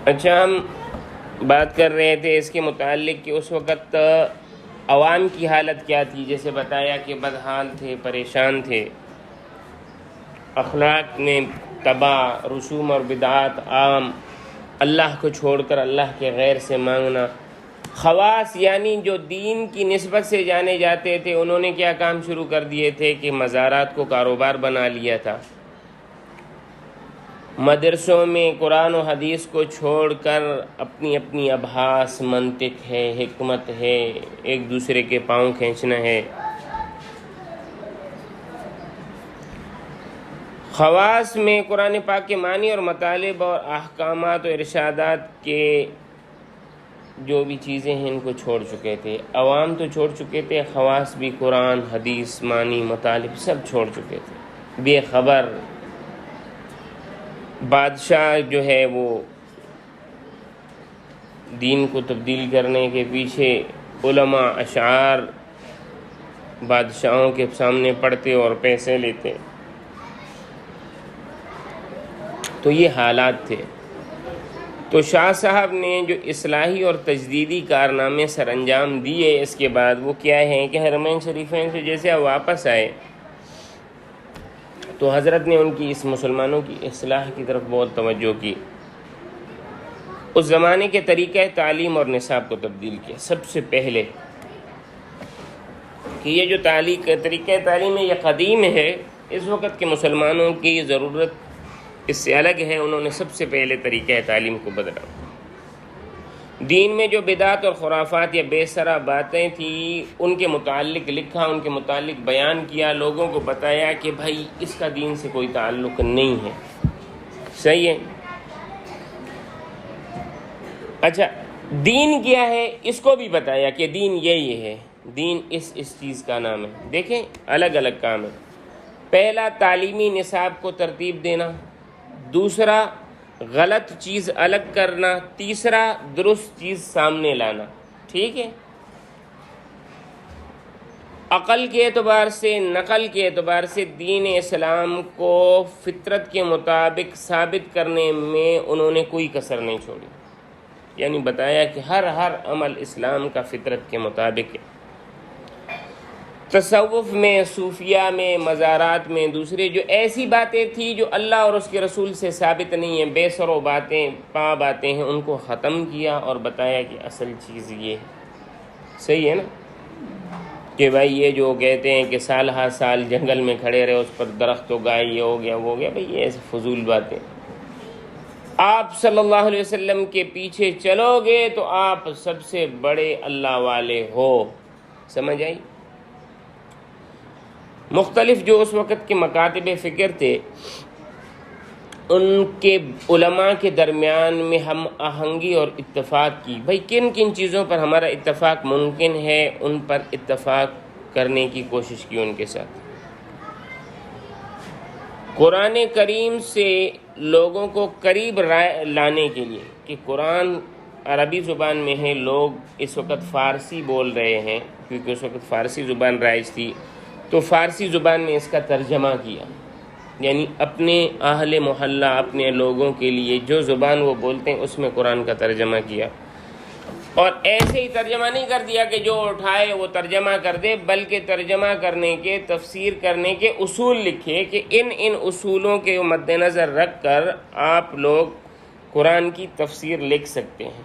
اچھا، ہم بات کر رہے تھے اس کے متعلق کہ اس وقت عوام کی حالت کیا تھی. جیسے بتایا کہ بدحال تھے، پریشان تھے، اخلاق میں تباہ، رسوم اور بدعات عام، اللہ کو چھوڑ کر اللہ کے غیر سے مانگنا. خواص یعنی جو دین کی نسبت سے جانے جاتے تھے، انہوں نے کیا کام شروع کر دیے تھے کہ مزارات کو کاروبار بنا لیا تھا. مدرسوں میں قرآن و حدیث کو چھوڑ کر اپنی اپنی ابحاث، منطق ہے، حکمت ہے، ایک دوسرے کے پاؤں کھینچنا ہے. خواص میں قرآن پاک کے معنی اور مطالب اور احکامات و ارشادات کے جو بھی چیزیں ہیں ان کو چھوڑ چکے تھے. عوام تو چھوڑ چکے تھے، خواص بھی قرآن، حدیث، معنی، مطالب سب چھوڑ چکے تھے. بے خبر بادشاہ جو ہے وہ دین کو تبدیل کرنے کے پیچھے علماء اشعار بادشاہوں کے سامنے پڑھتے اور پیسے لیتے. تو یہ حالات تھے. تو شاہ صاحب نے جو اصلاحی اور تجدیدی کارنامے سر انجام دیے اس کے بعد وہ کیا ہیں کہ حرمین شریفین سے جیسے اب واپس آئے تو حضرت نے ان کی اس مسلمانوں کی اصلاح کی طرف بہت توجہ کی. اس زمانے کے طریقہ تعلیم اور نصاب کو تبدیل کیا. سب سے پہلے کہ یہ جو طریقہ تعلیم ہے یہ قدیم ہے، اس وقت کے مسلمانوں کی ضرورت اس سے الگ ہے. انہوں نے سب سے پہلے طریقہ تعلیم کو بدلا. دین میں جو بدعت اور خرافات یا بے سرا باتیں تھیں ان کے متعلق لکھا، ان کے متعلق بیان کیا، لوگوں کو بتایا کہ بھائی اس کا دین سے کوئی تعلق نہیں ہے. صحیح ہے. اچھا، دین کیا ہے اس کو بھی بتایا کہ دین یہ ہے، دین اس چیز کا نام ہے. دیکھیں الگ الگ کام ہے. پہلا تعلیمی نصاب کو ترتیب دینا، دوسرا غلط چیز الگ کرنا، تیسرا درست چیز سامنے لانا. ٹھیک ہے. عقل کے اعتبار سے، نقل کے اعتبار سے دین اسلام کو فطرت کے مطابق ثابت کرنے میں انہوں نے کوئی کسر نہیں چھوڑی. یعنی بتایا کہ ہر عمل اسلام کا فطرت کے مطابق ہے. تصوف میں، صوفیہ میں، مزارات میں، دوسرے جو ایسی باتیں تھیں جو اللہ اور اس کے رسول سے ثابت نہیں ہیں، بے سر و باتیں، پا باتیں ہیں، ان کو ختم کیا اور بتایا کہ اصل چیز یہ ہے. صحیح ہے نا کہ بھائی یہ جو کہتے ہیں کہ سال ہر سال جنگل میں کھڑے رہے، اس پر درخت اگائے، یہ ہو گیا وہ ہو گیا، بھائی یہ ایسے فضول باتیں. آپ صلی اللہ علیہ وسلم کے پیچھے چلو گے تو آپ سب سے بڑے اللہ والے ہو. سمجھ آئی؟ مختلف جو اس وقت کے مکاتب فکر تھے ان کے علماء کے درمیان میں ہم آہنگی اور اتفاق کی. بھائی کن کن چیزوں پر ہمارا اتفاق ممکن ہے ان پر اتفاق کرنے کی کوشش کی ان کے ساتھ. قرآن کریم سے لوگوں کو قریب لانے کے لیے کہ قرآن عربی زبان میں ہے، لوگ اس وقت فارسی بول رہے ہیں کیونکہ اس وقت فارسی زبان رائج تھی، تو فارسی زبان میں اس کا ترجمہ کیا. یعنی اپنے اہل محلہ، اپنے لوگوں کے لیے جو زبان وہ بولتے ہیں اس میں قرآن کا ترجمہ کیا. اور ایسے ہی ترجمہ نہیں کر دیا کہ جو اٹھائے وہ ترجمہ کر دے، بلکہ ترجمہ کرنے کے، تفسیر کرنے کے اصول لکھے کہ ان اصولوں کے مد نظر رکھ کر آپ لوگ قرآن کی تفسیر لکھ سکتے ہیں.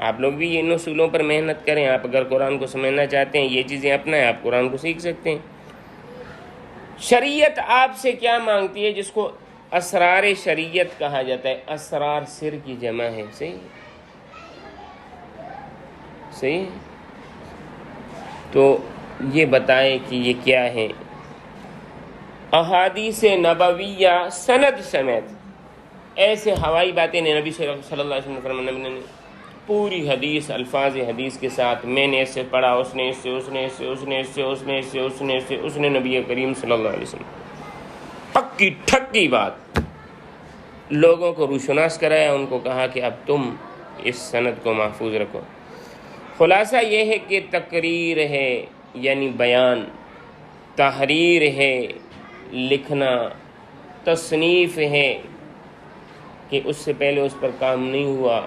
آپ لوگ بھی ان اصولوں پر محنت کریں. آپ اگر قرآن کو سمجھنا چاہتے ہیں، یہ چیزیں اپنائیں، آپ قرآن کو سیکھ سکتے ہیں. شریعت آپ سے کیا مانگتی ہے؟ جس کو اسرار شریعت کہا جاتا ہے. اسرار سر کی جمع ہے. صحیح. تو یہ بتائیں کہ یہ کیا ہے. احادیث نبویہ سند سمیت ایسے ہوائی باتیں نبی صلی اللہ علیہ وسلم نے پوری حدیث، الفاظ حدیث کے ساتھ، میں نے اس سے پڑھا، اس نے اس سے، اس نے اس سے، اس نے اس سے، اس نے اس سے، اس نے اس سے، اس نے نبی کریم صلی اللہ علیہ وسلم پکی ٹھکی بات لوگوں کو روشناس کرایا. ان کو کہا کہ اب تم اس سند کو محفوظ رکھو. خلاصہ یہ ہے کہ تقریر ہے یعنی بیان، تحریر ہے لکھنا، تصنیف ہے کہ اس سے پہلے اس پر کام نہیں ہوا،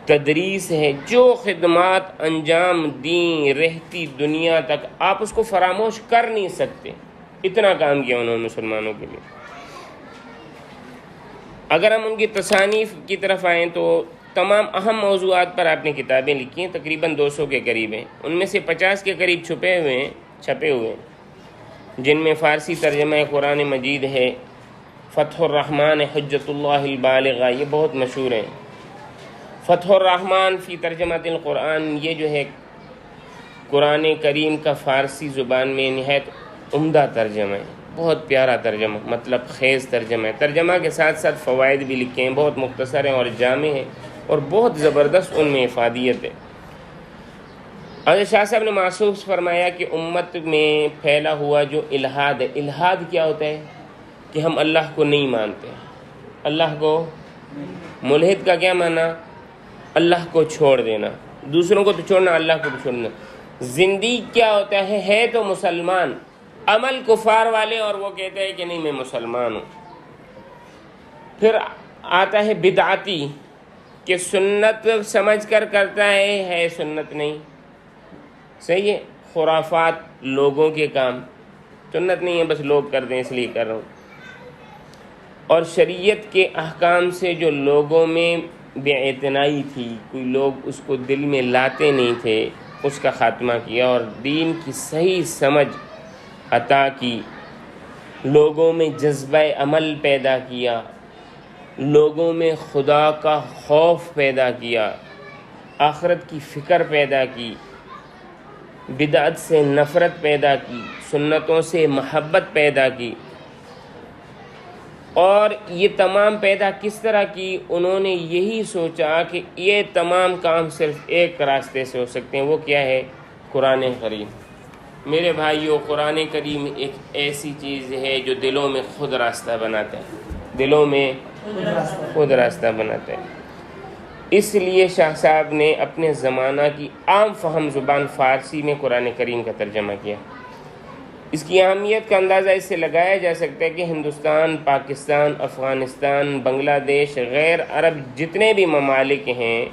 تدریس ہے، جو خدمات انجام دیں رہتی دنیا تک آپ اس کو فراموش کر نہیں سکتے، اتنا کام کیا انہوں نے مسلمانوں کے لیے۔ اگر ہم ان کی تصانیف کی طرف آئیں تو تمام اہم موضوعات پر آپ نے کتابیں لکھی ہیں، تقریباً 200 کے قریب ہیں، ان میں سے 50 کے قریب چھپے ہوئے ہیں، جن میں فارسی ترجمہ قرآن مجید ہے، فتح الرحمن حجت اللہ البالغہ، یہ بہت مشہور ہیں۔ فتح الرحمن فی ترجمۃ القرآن، یہ جو ہے قرآن کریم کا فارسی زبان میں نہایت عمدہ ترجمہ ہے، بہت پیارا ترجمہ، مطلب خیز ترجمہ ہے۔ ترجمہ کے ساتھ ساتھ فوائد بھی لکھے ہیں، بہت مختصر ہیں اور جامع ہیں اور بہت زبردست ان میں افادیت ہے۔ حضرت شاہ صاحب نے محسوس فرمایا کہ امت میں پھیلا ہوا جو الحاد ہے، الحاد کیا ہوتا ہے کہ ہم اللہ کو نہیں مانتے، اللہ کو، ملحد کا کیا معنی؟ اللہ کو چھوڑ دینا، دوسروں کو تو چھوڑنا، اللہ کو بھی چھوڑنا۔ زندگی کیا ہوتا ہے تو مسلمان، عمل کفار والے اور وہ کہتا ہے کہ نہیں میں مسلمان ہوں۔ پھر آتا ہے بدعتی کہ سنت سمجھ کر کرتا ہے سنت نہیں، صحیح ہے، خرافات، لوگوں کے کام، سنت نہیں ہے بس لوگ کر دیں اس لیے کر رہا ہوں۔ اور شریعت کے احکام سے جو لوگوں میں بے اعتنائی تھی، کوئی لوگ اس کو دل میں لاتے نہیں تھے، اس کا خاتمہ کیا اور دین کی صحیح سمجھ عطا کی، لوگوں میں جذبہ عمل پیدا کیا، لوگوں میں خدا کا خوف پیدا کیا، آخرت کی فکر پیدا کی، بدعت سے نفرت پیدا کی، سنتوں سے محبت پیدا کی۔ اور یہ تمام پیدا کس طرح کی؟ انہوں نے یہی سوچا کہ یہ تمام کام صرف ایک راستے سے ہو سکتے ہیں، وہ کیا ہے؟ قرآن کریم۔ میرے بھائیوں، قرآن کریم ایک ایسی چیز ہے جو دلوں میں خود راستہ بناتا ہے، دلوں میں خود راستہ بناتا ہے۔ اس لیے شاہ صاحب نے اپنے زمانہ کی عام فہم زبان فارسی میں قرآن کریم کا ترجمہ کیا۔ اس کی اہمیت کا اندازہ اس سے لگایا جا سکتا ہے کہ ہندوستان، پاکستان، افغانستان، بنگلہ دیش، غیر عرب جتنے بھی ممالک ہیں،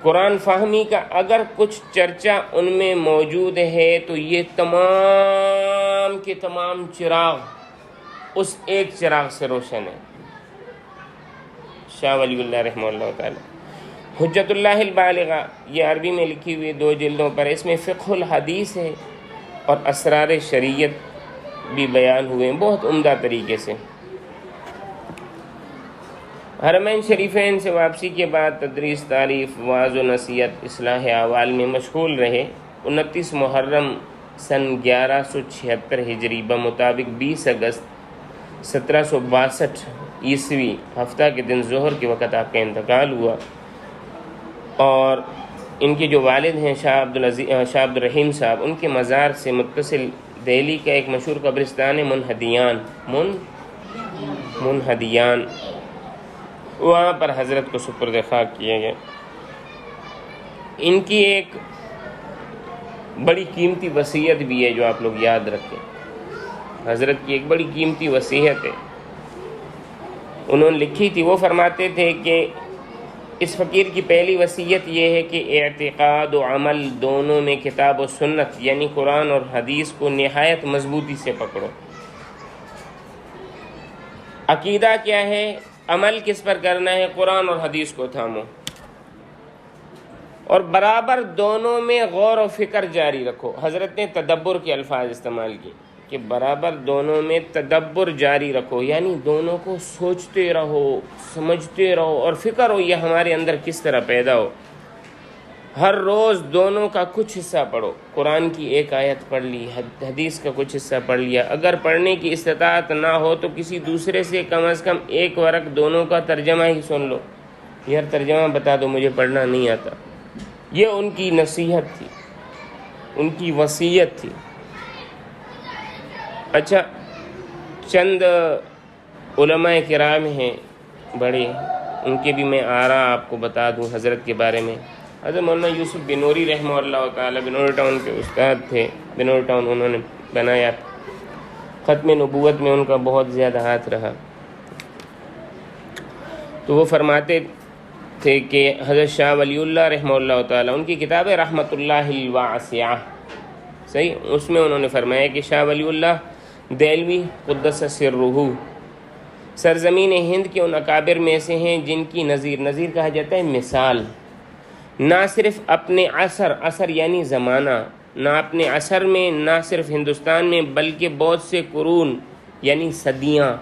قرآن فہمی کا اگر کچھ چرچا ان میں موجود ہے تو یہ تمام کے تمام چراغ اس ایک چراغ سے روشن ہے، شاہ ولی اللہ رحمہ اللہ تعالی۔ حجت اللہ البالغہ، یہ عربی میں لکھی ہوئی 2 جلدوں پر، اس میں فقہ الحدیث ہے اور اسرار شریعت بھی بیان ہوئے ہیں بہت عمدہ طریقے سے۔ حرمین شریفین سے واپسی کے بعد تدریس، تعریف، وعظ و نصیحت، اصلاح احوال میں مشغول رہے۔ 29 محرم سن 1176 ہجری بمطابق 20 اگست 1762 عیسوی ہفتہ کے دن ظہر کے وقت آپ کا انتقال ہوا، اور ان کے جو والد ہیں شاہ عبد الرحیم صاحب، ان کے مزار سے متصل دہلی کا ایک مشہور قبرستان ہے منہدیان، وہاں پر حضرت کو سپرد خاک کیا گیا۔ ان کی ایک بڑی قیمتی وصیت بھی ہے جو آپ لوگ یاد رکھیں، حضرت کی ایک بڑی قیمتی وصیت ہے، انہوں نے لکھی تھی۔ وہ فرماتے تھے کہ اس فقیر کی پہلی وصیت یہ ہے کہ اعتقاد و عمل دونوں میں کتاب و سنت یعنی قرآن اور حدیث کو نہایت مضبوطی سے پکڑو۔ عقیدہ کیا ہے؟ عمل کس پر کرنا ہے؟ قرآن اور حدیث کو تھامو، اور برابر دونوں میں غور و فکر جاری رکھو۔ حضرت نے تدبر کے الفاظ استعمال کیے کہ برابر دونوں میں تدبر جاری رکھو، یعنی دونوں کو سوچتے رہو، سمجھتے رہو، اور فکر ہو یہ ہمارے اندر کس طرح پیدا ہو۔ ہر روز دونوں کا کچھ حصہ پڑھو، قرآن کی ایک آیت پڑھ لی، حدیث کا کچھ حصہ پڑھ لیا، اگر پڑھنے کی استطاعت نہ ہو تو کسی دوسرے سے کم از کم ایک ورق دونوں کا ترجمہ ہی سن لو، یار ترجمہ بتا دو مجھے پڑھنا نہیں آتا۔ یہ ان کی نصیحت تھی، ان کی وصیت تھی۔ اچھا، چند علماء کرام ہیں بڑے، ان کے بھی میں آراء آپ کو بتا دوں حضرت کے بارے میں۔ حضرت مولانا یوسف بنوری رحمہ اللہ تعالی بنور ٹاؤن کے استاد تھے، بنور ٹاؤن انہوں نے بنایا، ختم نبوت میں ان کا بہت زیادہ ہاتھ رہا۔ تو وہ فرماتے تھے کہ حضرت شاہ ولی اللہ رحمہ اللہ تعالیٰ، ان کی کتاب ہے رحمۃ اللہ الواسعہ، صحیح، اس میں انہوں نے فرمایا کہ شاہ ولی اللہ دہلوی قدس سرہ سرزمین ہند کے ان اکابر میں سے ہیں جن کی نظیر کہا جاتا ہے مثال، نہ صرف اپنے عصر یعنی زمانہ، نہ اپنے عصر میں، نہ صرف ہندوستان میں، بلکہ بہت سے قرون یعنی صدیاں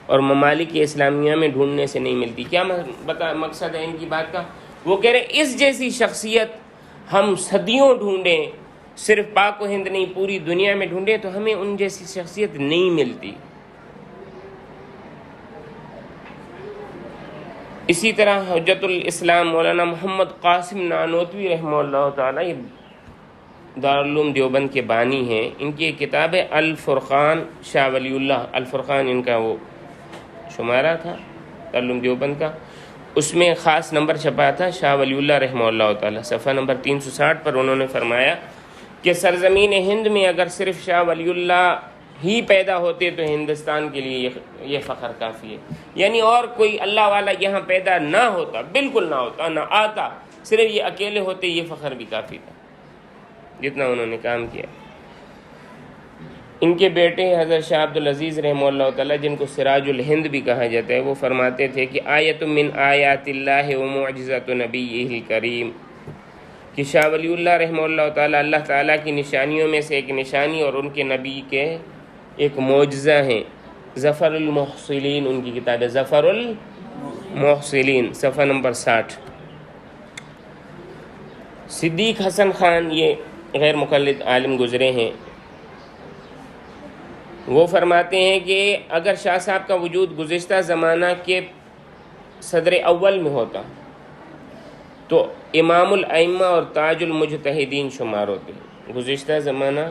اور ممالک اسلامیہ میں ڈھونڈنے سے نہیں ملتی۔ کیا مقصد ہے ان کی بات کا؟ وہ کہہ رہے اس جیسی شخصیت ہم صدیوں ڈھونڈیں، صرف پاک و ہند نہیں پوری دنیا میں ڈھونڈیں تو ہمیں ان جیسی شخصیت نہیں ملتی۔ اسی طرح حجت الاسلام مولانا محمد قاسم نانوتوی رحمہ اللہ تعالیٰ، یہ دارالعلوم دیوبند کے بانی ہیں، ان کی ایک کتاب ہے الفرقان شاہ ولی اللہ، الفرقان ان کا وہ شمارہ تھا دارالعلوم دیوبند کا، اس میں خاص نمبر چھپا تھا شاہ ولی اللہ رحمہ اللہ تعالیٰ، صفحہ نمبر 360 پر انہوں نے فرمایا کہ سرزمین ہند میں اگر صرف شاہ ولی اللہ ہی پیدا ہوتے تو ہندوستان کے لیے یہ فخر کافی ہے، یعنی اور کوئی اللہ والا یہاں پیدا نہ ہوتا، بالکل نہ ہوتا، نہ آتا، صرف یہ اکیلے ہوتے، یہ فخر بھی کافی تھا جتنا انہوں نے کام کیا۔ ان کے بیٹے حضرت شاہ عبدالعزیز رحمہ اللہ تعالیٰ، جن کو سراج الہند بھی کہا جاتا ہے، وہ فرماتے تھے کہ آیت من آیات اللہ و معجزۃ نبیہ الکریم، کہ شاہ ولی اللہ رحمہ اللہ تعالیٰ اللہ تعالیٰ کی نشانیوں میں سے ایک نشانی اور ان کے نبی کے ایک معجزہ ہیں۔ ظفر المحصلین ان کی کتاب ہے، ظفر المحصلین، صفحہ نمبر 60۔ صدیق حسن خان، یہ غیر مقلد عالم گزرے ہیں، وہ فرماتے ہیں کہ اگر شاہ صاحب کا وجود گزشتہ زمانہ کے صدر اول میں ہوتا تو امام الائمہ اور تاج المجتہدین شمار ہوتے۔ گزشتہ زمانہ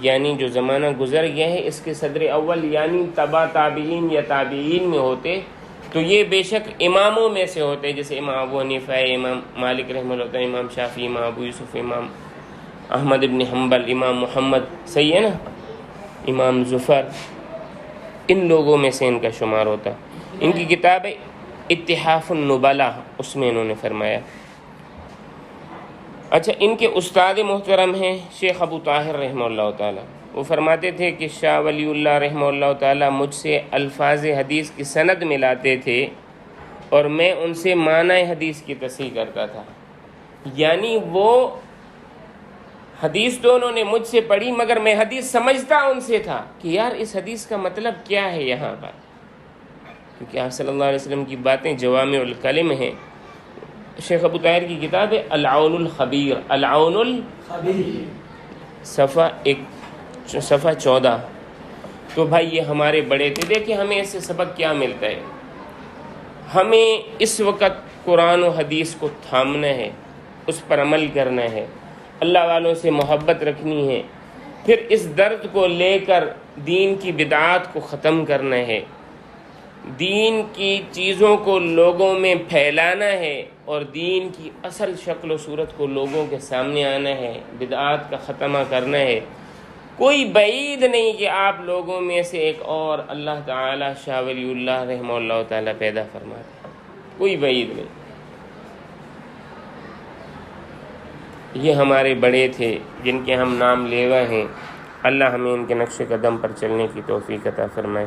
یعنی جو زمانہ گزر گیا ہے، اس کے صدر اول یعنی تبع تابعین یا تابعین میں ہوتے تو یہ بے شک اماموں میں سے ہوتے، جیسے امام ابو حنیفہ، امام مالک رحمہ اللہ تعالیٰ، امام شافعی، امام ابو یوسف، امام احمد ابن حنبل، امام محمد، صحیح ہے نا، امام ظفر، ان لوگوں میں سے ان کا شمار ہوتا۔ ان کی کتاب ہے اتحاف النبلا، اس میں انہوں نے فرمایا۔ اچھا، ان کے استاد محترم ہیں شیخ ابو طاہر رحمہ اللہ تعالیٰ، وہ فرماتے تھے کہ شاہ ولی اللہ رحمہ اللہ تعالیٰ مجھ سے الفاظ حدیث کی سند ملاتے تھے اور میں ان سے معنی حدیث کی تصحیح کرتا تھا، یعنی وہ حدیث تو انہوں نے مجھ سے پڑھی مگر میں حدیث سمجھتا ان سے تھا کہ یار اس حدیث کا مطلب کیا ہے یہاں پر، کیونکہ آپ صلی اللہ علیہ وسلم کی باتیں جوامع الکلم ہیں۔ شیخ ابو طاہر کی کتاب ہے العون الخبیر، العون الخبیر، صفحہ 14۔ تو بھائی یہ ہمارے بڑے تھے، دیکھیں ہمیں اس سے سبق کیا ملتا ہے، ہمیں اس وقت قرآن و حدیث کو تھامنا ہے، اس پر عمل کرنا ہے، اللہ والوں سے محبت رکھنی ہے، پھر اس درد کو لے کر دین کی بدعات کو ختم کرنا ہے، دین کی چیزوں کو لوگوں میں پھیلانا ہے اور دین کی اصل شکل و صورت کو لوگوں کے سامنے آنا ہے، بدعات کا خاتمہ کرنا ہے۔ کوئی بعید نہیں کہ آپ لوگوں میں سے ایک اور اللہ تعالیٰ شاہ ولی اللہ رحمہ اللہ تعالیٰ پیدا فرماتے، کوئی بعید نہیں۔ یہ ہمارے بڑے تھے جن کے ہم نام لیوا ہیں، اللہ ہمیں ان کے نقش قدم پر چلنے کی توفیق عطا فرمائے۔